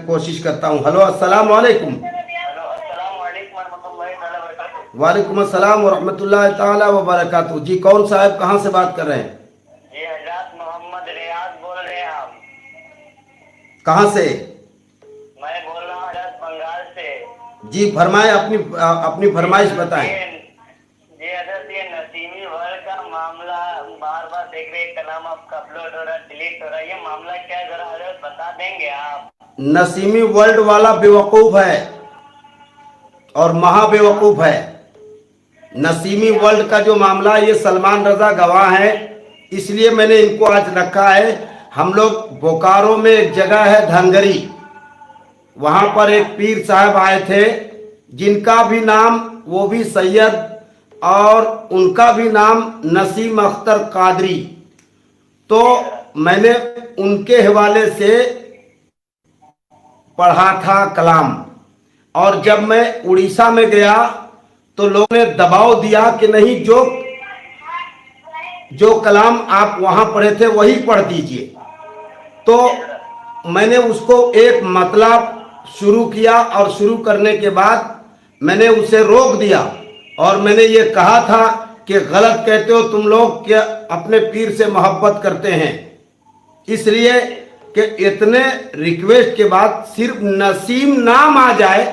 कोशिश करता हूँ। हेलो, अस्सलाम वालेकुम। वालेकुम अस्सलाम वरहमतुल्लाहि ताला व बरकातहू। जी कौन साहब, कहाँ से बात कर रहे हैं? जी हजरत मोहम्मद रियाज बोल रहे हैं आप? कहाँ से? मैं बोल रहा हूँ हजरत बंगाल से। जी फरमाएं, अपनी अपनी फरमाइश बताएं। जी हजरत, ये नसीमी वर्ल्ड का मामला बार बार देख रहे, कलाम आपका अपलोड हो रहा, डिलीट हो रहा, ये मामला क्या है जरा हजरत बता देंगे आप? नसीमी वर्ल्ड वाला बेवकूफ है और महा बेवकूफ है। नसीमी वर्ल्ड का जो मामला है, ये सलमान रजा गवाह है, इसलिए मैंने इनको आज रखा है। हम लोग बोकारो में एक जगह है धनगरी, वहां पर एक पीर साहब आए थे जिनका भी नाम, वो भी सैयद, और उनका भी नाम नसीम अख्तर कादरी। तो मैंने उनके हवाले से पढ़ा था कलाम, और जब मैं उड़ीसा में गया तो लोगों ने दबाव दिया कि नहीं, जो कलाम आप वहां पढ़े थे वही पढ़ दीजिए। तो मैंने उसको एक मतलब शुरू किया, और शुरू करने के बाद मैंने उसे रोक दिया, और मैंने ये कहा था कि गलत कहते हो तुम लोग, कि अपने पीर से मोहब्बत करते हैं, इसलिए कि इतने रिक्वेस्ट के बाद सिर्फ नसीम नाम आ जाए,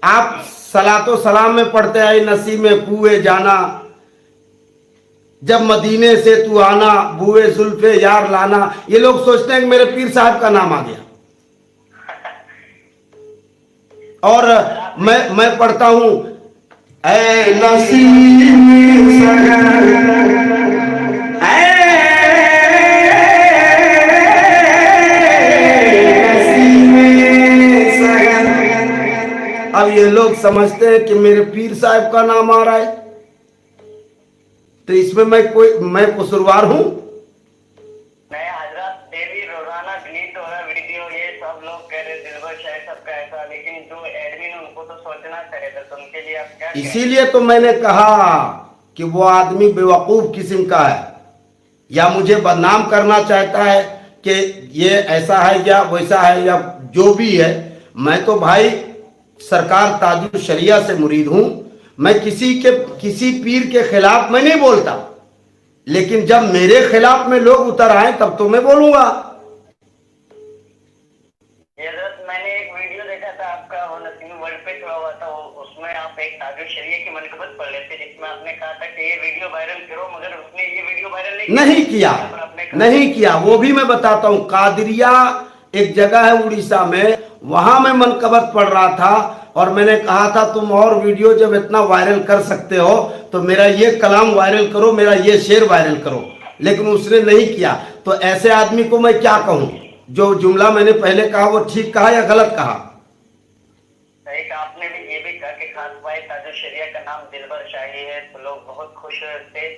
आप सलातो सलाम में पढ़ते आए नसीम कुए जाना, जब मदीने से तू आना, बुए जुल्फे यार लाना, ये लोग सोचते हैं कि मेरे पीर साहब का नाम आ गया। और मैं पढ़ता हूं, ऐ नसीम अब ये लोग समझते हैं कि मेरे पीर साहब का नाम आ रहा है, तो इसमें मैं कसूरवार हूं? नहीं हजरत, डेली रोजाना डिलीट हो रहा वीडियो, ये सब लोग कह रहे दिलबर शाह सबका ऐसा, लेकिन जो एडमिन उनको तो सोचना चाहिए था, तो उनके लिए आप क्या कहें? इसीलिए तो मैंने कहा कि वो आदमी बेवकूफ किस्म का है, या मुझे बदनाम करना चाहता है कि ये ऐसा है या वैसा है या जो भी है। मैं तो भाई सरकार ताजुल शरिया से मुरीद हूं, मैं किसी पीर के खिलाफ मैं नहीं बोलता, लेकिन जब मेरे खिलाफ में लोग उतर आए तब तो मैं बोलूंगा। मैंने एक वीडियो देखा था आपका, वो नसीम वर्ल्ड पे छुआ हुआ था, उसमें आप एक ताजुल शरिया की मनकबत पढ़ लेते, जिसमें आपने कहा था कि ये वीडियो वायरल करो, मगर उसने ये वीडियो वायरल नहीं किया। वो भी मैं बताता हूँ। कादरिया एक जगह है उड़ीसा में, वहां मैं मनकबत पढ़ रहा था, और मैंने कहा था तुम और वीडियो जब इतना वायरल कर सकते हो तो मेरा ये कलाम वायरल करो, मेरा ये शेर वायरल करो, लेकिन उसने नहीं किया। तो ऐसे आदमी को मैं क्या कहूं? जो जुमला मैंने पहले कहा वो ठीक कहा या गलत कहा? सही कहा आपने भी। ये भी कहा कि खास भाई ताजुल शरिया का नाम दिलबर शाही है, तो लोग बहुत खुश थे,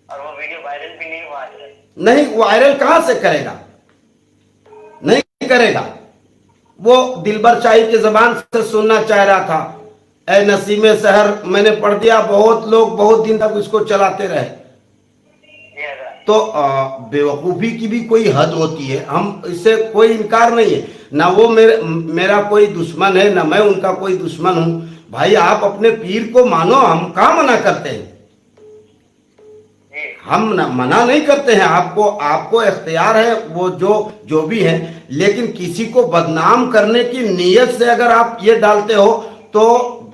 और वो वीडियो वायरल भी नहीं हुआ है। नहीं, वायरल कहां से करेगा? नहीं करेगा। वो दिलबर शाही की जबान से सुनना चाह रहा था, ऐ नसीमे शहर, मैंने पढ़ दिया, बहुत लोग बहुत दिन तक उसको चलाते रहे। तो बेवकूफ़ी की भी कोई हद होती है, हम इससे कोई इनकार नहीं है। ना वो मेरा कोई दुश्मन है, ना मैं उनका कोई दुश्मन हूं। भाई आप अपने पीर को मानो, हम कहाँ मना करते हैं, हम मना नहीं करते हैं। आपको इख्तियार है, वो जो भी है, लेकिन किसी को बदनाम करने की नीयत से अगर आप ये डालते हो तो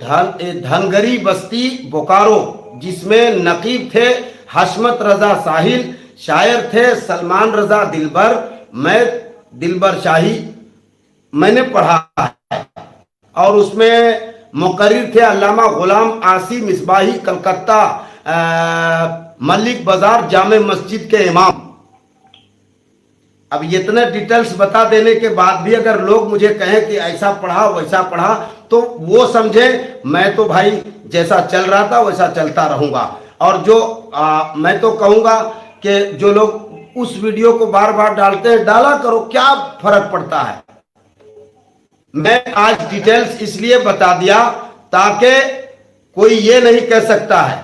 धनगरी बस्ती बोकारो, जिसमें नकीब थे हशमत रजा साहिल, शायर थे सलमान रजा दिलबर, मैं दिलबर शाही, मैंने पढ़ा है, और उसमें मुकर्रिर थे अल्लामा गुलाम आसी मिसबाही, कलकत्ता मलिक बाजार जामे मस्जिद के इमाम। अब इतने डिटेल्स बता देने के बाद भी अगर लोग मुझे कहें कि ऐसा पढ़ा वैसा पढ़ा, तो वो समझे मैं तो भाई जैसा चल रहा था वैसा चलता रहूंगा। और जो मैं तो कहूंगा कि जो लोग उस वीडियो को बार बार डालते हैं, डाला करो, क्या फर्क पड़ता है। मैं आज डिटेल्स इसलिए बता दिया ताकि कोई ये नहीं कह सकता है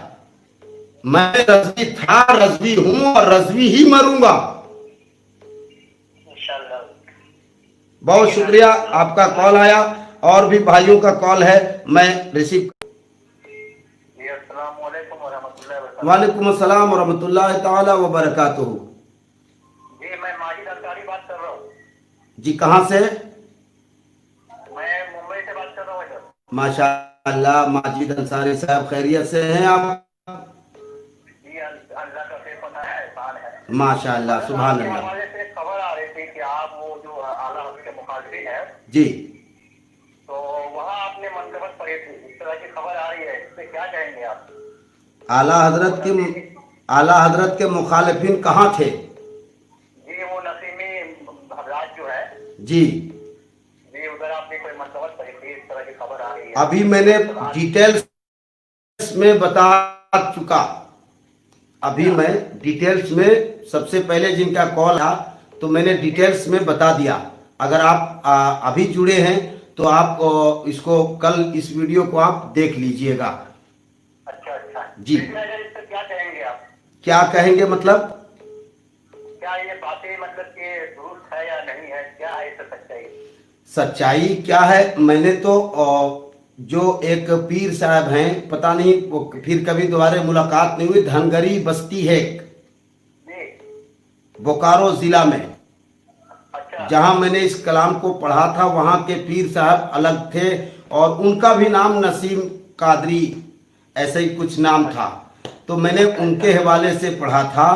मैं रज़वी था, रज़वी हूं और रज़वी ही मरूंगा। बहुत शुक्रिया, आपका कॉल आया और भी भाइयों का कॉल है, मैं रिसीव। जी अस्सलाम वालेकुम व रहमतुल्लाहि व बरकातहू। वालेकुम अस्सलाम व रहमतुल्लाहि ताला व बरकातुहू। जी मैं माजिद अंसारी बात कर रहा हूँ। जी कहाँ से? मैं मुंबई से बात कर रहा हूँ सर। माशाअल्लाह, माजिद अंसारी साहब खैरियत से हैं आप? जी अल्लाह का पता है, एहसान है। माशाअल्लाह, सुभान आपके अल्लाह। हवाले से खबर आ रही थी कि आप वो जो आला हज़रत के मुखालिफिन है, जी, तो वहाँ आपने मनकबत पढ़ी थी, इस तरह की खबर आ रही है, इस पे क्या कहेंगे आप? आला हजरत के मुखालिफिन कहाँ थे? जी वो नसीमी हजरात जो है, जी, जी उधर आपने कोई मनकबत पढ़ी थी, इस तरह की खबर आ रही है। अभी मैंने डिटेल्स में बता चुका। अभी मैं डिटेल्स में सबसे पहले जिनका कॉल था तो मैंने डिटेल्स में बता दिया। अगर आप अभी जुड़े हैं तो आप इसको कल इस वीडियो को आप देख लीजिएगा। अच्छा अच्छा जी। इस पर क्या कहेंगे आप? क्या कहेंगे मतलब? क्या ये बातें मतलब कि दुरुस्त है या नहीं है, क्या है इससे सच्चाई? सच्चाई क्या है, मैंने तो जो एक पीर साहब हैं, पता नहीं वो फिर कभी दोबारा मुलाकात नहीं हुई, धनगरी बस्ती है जी बोकारो जिला में, अच्छा जहां मैंने इस कलाम को पढ़ा था, वहां के पीर साहब अलग थे और उनका भी नाम नसीम कादरी ऐसे ही कुछ नाम था, तो मैंने उनके हवाले से पढ़ा था।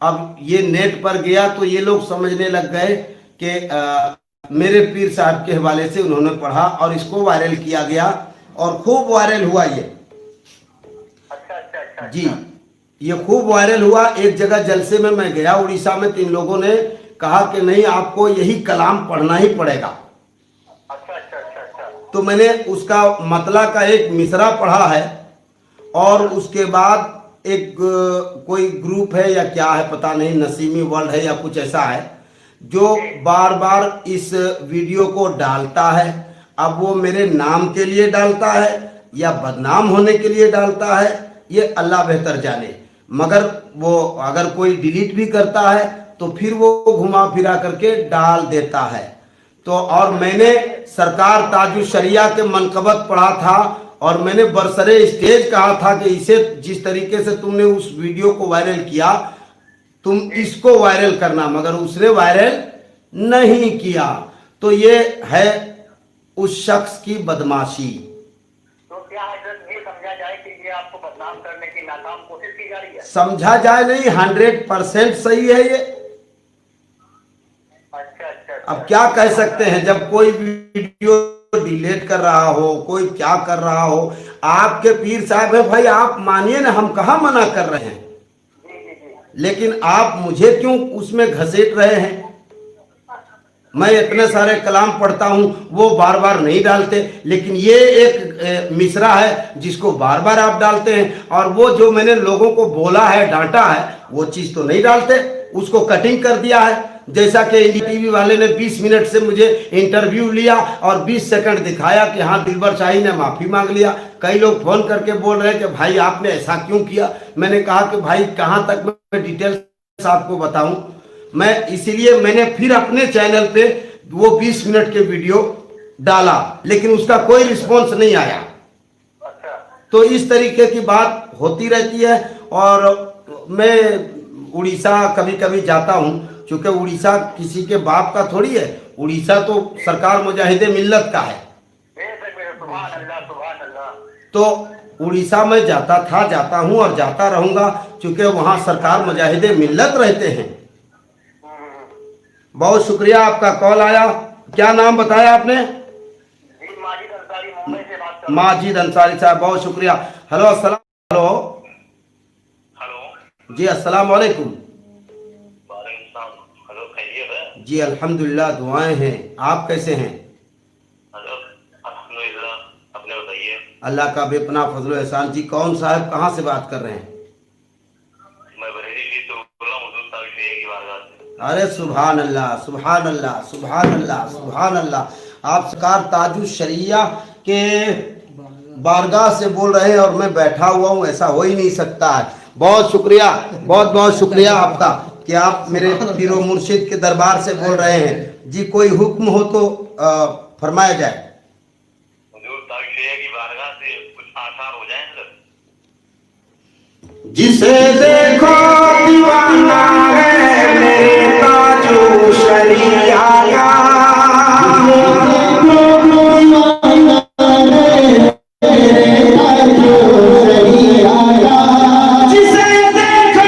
अब ये नेट पर गया तो ये लोग समझने लग गए कि मेरे पीर साहब के हवाले से उन्होंने पढ़ा और इसको वायरल किया गया और खूब वायरल हुआ ये। अच्छा अच्छा अच्छा जी, ये खूब वायरल हुआ। एक जगह जलसे में मैं गया उड़ीसा में, तो इन लोगों ने कहा कि नहीं आपको यही कलाम पढ़ना ही पड़ेगा। अच्छा अच्छा अच्छा अच्छा तो मैंने उसका मतला का एक मिसरा पढ़ा है और उसके बाद एक कोई ग्रुप है या क्या है पता नहीं, नसीमी वर्ल्ड है या कुछ ऐसा है, जो बार बार इस वीडियो को डालता है। अब वो मेरे नाम के लिए डालता है या बदनाम होने के लिए डालता है, ये अल्लाह बेहतर जाने, मगर वो अगर कोई डिलीट भी करता है तो फिर वो घुमा फिरा करके डाल देता है। तो और मैंने सरकार ताजुल शरिया के मनकबत पढ़ा था और मैंने बरसरे स्टेज कहा था कि इसे जिस तरीके से तुमने उस वीडियो को वायरल किया तुम इसको वायरल करना, मगर उसने वायरल नहीं किया। तो ये है उस शख्स की बदमाशी। तो क्या हजरत ये समझा जाए कि ये आपको बदनाम करने की नाकाम कोशिश की जा रही है? समझा जाए नहीं, 100% सही है ये। अच्छा अच्छा अब क्या कह सकते हैं, जब कोई वीडियो डिलीट कर रहा हो, कोई क्या कर रहा हो, आपके पीर साहब है भाई, आप मानिए ना, हम कहाँ मना कर रहे हैं, जी जी जी लेकिन आप मुझे क्यों उसमें घसीट रहे हैं? मैं इतने सारे कलाम पढ़ता हूं, वो बार बार नहीं डालते, लेकिन ये एक मिसरा है जिसको बार बार आप डालते हैं, और वो जो मैंने लोगों को बोला है, डांटा है, वो चीज तो नहीं डालते, उसको कटिंग कर दिया है। जैसा कि एनडीटीवी वाले ने 20 मिनट से मुझे इंटरव्यू लिया और 20 सेकंड दिखाया कि हाँ दिलबर शाही ने माफी मांग लिया। कई लोग फोन करके बोल रहे हैं कि भाई आपने ऐसा क्यों किया। मैंने कहा कि भाई कहाँ तक मैं डिटेल्स आपको बताऊं, मैं इसीलिए मैंने फिर अपने चैनल पे वो 20 मिनट के वीडियो डाला, लेकिन उसका कोई रिस्पॉन्स नहीं आया। अच्छा तो इस तरीके की बात होती रहती है। और मैं उड़ीसा कभी कभी जाता हूं, क्योंकि उड़ीसा किसी के बाप का थोड़ी है, उड़ीसा तो सरकार मुजाहिदे मिल्लत का है। सुभान अल्लाह सुभान अल्लाह। तो उड़ीसा में जाता हूं और जाता रहूंगा, क्योंकि वहां सरकार मुजाहिदे मिल्लत रहते हैं। बहुत शुक्रिया, आपका कॉल आया। क्या नाम बताया आपने? जी माजिद अंसारी मुंबई से बात कर रहा हूं। माजिद अंसारी साहब, बहुत शुक्रिया। हेलो अस्सलाम। हेलो हेलो जी, अस्सलाम वालेकुम। वालेकुम सलाम। हेलो खैरियत है? जी अल्हम्दुलिल्लाह, दुआएं हैं। आप कैसे हैं? हेलो अल्हम्दुलिल्लाह, अपने बताइए। अल्लाह का बेपनाह फजल एहसान। जी कौन साहब, कहाँ से बात कर रहे हैं? मैं बरेली से तो बोल रहा हूं, हुजूर साहब की बारगाह से। अरे सुभान अल्लाह सुभान अल्लाह सुभान अल्लाह सुभान अल्लाह। आप सरकार ताजुल शरिया के बारगाह से बोल रहे हैं और मैं बैठा हुआ हूँ, ऐसा हो ही नहीं सकता है। बहुत शुक्रिया, बहुत बहुत शुक्रिया आपका कि आप मेरे पीरो मुर्शिद के दरबार से बोल रहे हैं। जी कोई हुक्म हो तो फरमाया जाए। हुजूर ताकि की बारगाह से कुछ आसार हो जाए सर। जिसे देखो दीवाना है मेरे ताजो शरिया का, जिसे देखो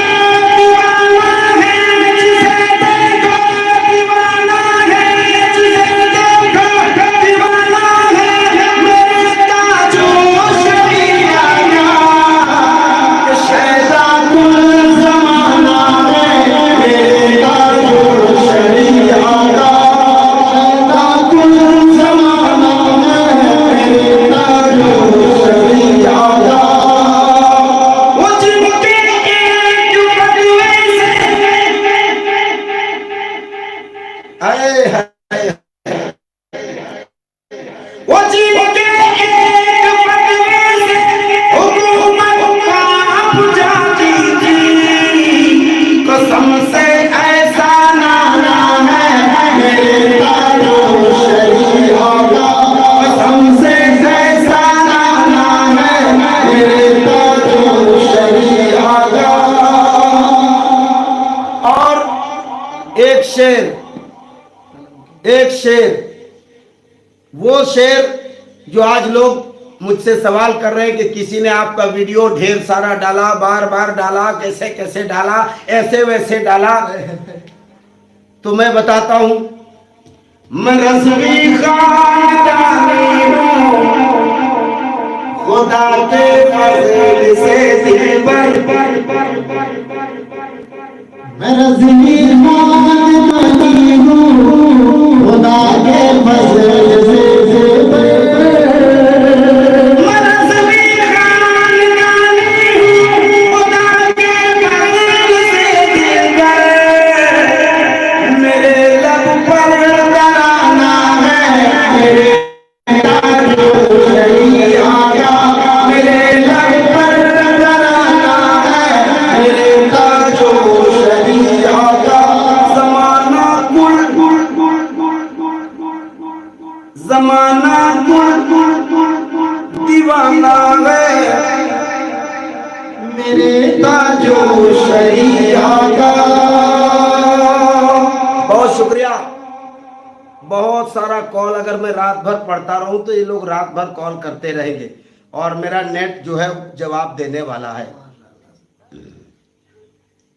दीवाना है, जिसे देखो दीवाना है, जिसे देखो दीवाना है मेरे ताजो शरिया का, शहज़ा कुल ज़माना है मेरे ताजो शरिया का, शहज़ा कुल ज़माना है मेरे ताजो शरिया का। वो जिनके एक बदले से आए हाय, वो जिनके एक बदले से हुकूमत कांप जाती थी, कसम से ऐसा नाना है मेरे ताजो शरिया का, कसम से ऐसा नाना है मेरे ताजो शरिया का। और एक शेर, एक शेर, वो शेर जो आज लोग मुझसे सवाल कर रहे हैं कि किसी ने आपका वीडियो ढेर सारा डाला, बार बार डाला, कैसे कैसे डाला, ऐसे वैसे डाला, तो मैं बताता हूं, मैं रज़वी खानदानी हूं, खुदा के फज़ल से दिलबर, मैं रज़वी खानदानी हूं, खुदा के फज़ल से दिलबर, मैं रज़वी खानदानी हूं, खुदा के फज़ल से दिलबर, मेरे लब पर तराना है मेरे ताजो शरिया का, मेरे लब पर तराना है मेरे ताजो शरिया का। ज़माना कुल ज़माना कुल दीवाना है मेरे ताजो शरिया का। बहुत शुक्रिया। बहुत सारा कॉल अगर मैं रात भर पढ़ता रहूं तो ये लोग रात भर कॉल करते रहेंगे और मेरा नेट जो है जवाब देने वाला है।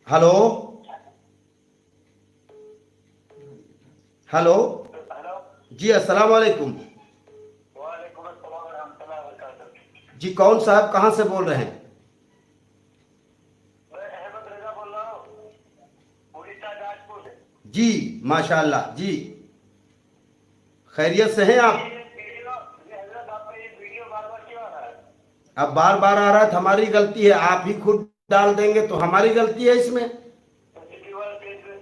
हेलो हेलो जी, अस्सलाम वालेकुम। वालेकुम अस्सलाम व रहमतुल्लाहि व बरकातहू। जी कौन साहब, कहाँ से बोल रहे हैं? मैं अहमद रजा बोल रहा हूँ, उड़ीसा जाजपुर से। जी माशाल्लाह जी, खैरियत से हैं आप? ये हजरत आपका ये वीडियो बार बार क्यों आ रहा है? अब बार बार आ रहा है तो हमारी गलती है, आप ही खुद डाल देंगे तो हमारी गलती है इसमें। सिटी वाला पेज पे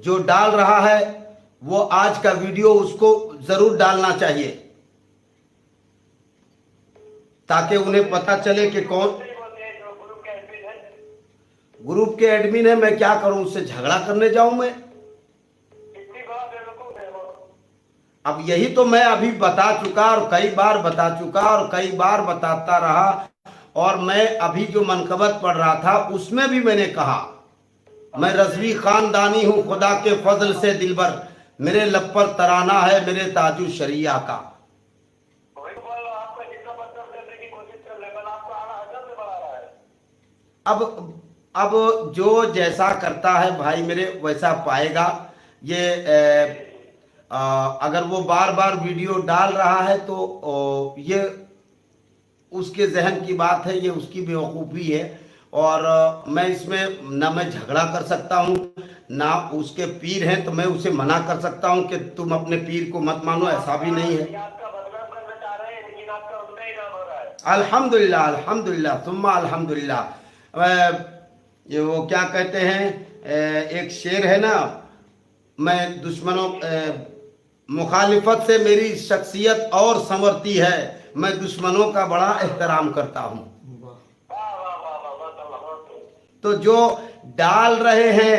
जो डाल रहा है वो आज का वीडियो उसको जरूर डालना चाहिए ताकि उन्हें पता चले कि कौन नहीं बोलते हैं जो ग्रुप के एडमिन है। ग्रुप के एडमिन है। मैं क्या करूं, उससे झगड़ा करने जाऊं मैं? कितनी बार बेवकूफ है वो। अब यही तो मैं अभी बता चुका और कई बार बता चुका और कई बार बताता रहा, और मैं अभी जो मनकबत पढ़ रहा था उसमें भी मैंने कहा मैं रज़वी खानदानी हूं, खुदा के फजल से दिलबर, मेरे लब पर तराना है मेरे ताजु शरिया का। वही बोल रहा हूँ, आपका जितना बदतर करने की कोशिश कर रहे हैं, पर आपका आना हजर से बढ़ा रहा है। अब जो जैसा करता है भाई मेरे वैसा पाएगा। ये अगर वो बार बार वीडियो डाल रहा है तो ये उसके जहन की बात है, ये उसकी बेवकूफ़ी है, और मैं इसमें ना मैं झगड़ा कर सकता हूँ ना उसके पीर हैं तो मैं उसे मना कर सकता हूँ कि तुम अपने पीर को मत मानो, ऐसा भी नहीं है। ये आपका बदनाम करना चाह रहे हैं, लेकिन आपका उतना ही नाम हो रहा है। अल्हम्दुलिल्लाह अल्हम्दुलिल्लाह सुम्मा अल्हम्दुलिल्लाह। ये वो क्या कहते हैं, एक शेर है ना, मैं दुश्मनों मुखालिफत से मेरी शख्सियत और संवरती है, मैं दुश्मनों का बड़ा एहतराम करता हूँ। वाह वाह वाह वाह, माशाअल्लाह, बहुत खूब। तो जो डाल रहे हैं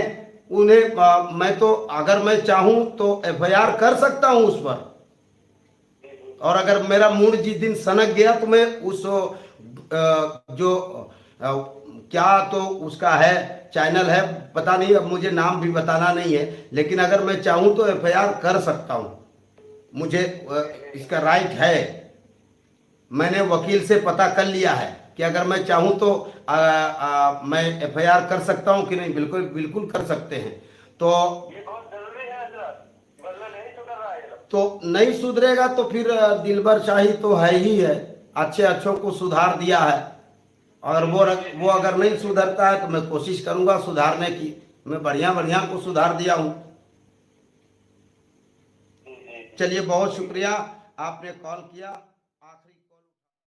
उन्हें मैं तो अगर मैं चाहूं तो एफआईआर कर सकता हूं उस पर। और अगर मेरा मूड जिस दिन सनक गया तो मैं उस जो क्या तो उसका है चैनल है, पता नहीं, अब मुझे नाम भी बताना नहीं है, लेकिन अगर मैं चाहूं तो एफआईआर कर सकता हूं, मुझे इसका राइट है। मैंने वकील से पता कर लिया है कि अगर मैं चाहूं तो मैं एफआईआर कर सकता हूं कि नहीं। बिल्कुल बिल्कुल कर सकते हैं। तो ये बहुत जरूरी है हजरत, वरना नहीं सुधर रहा है। तो नहीं सुधरेगा तो फिर दिलबर शाही तो है ही है, अच्छे अच्छों को सुधार दिया है। और वो अगर नहीं सुधरता है तो मैं कोशिश करूंगा सुधारने की। मैं बढ़िया बढ़िया को सुधार दिया हूं। चलिए, बहुत शुक्रिया, आपने कॉल किया।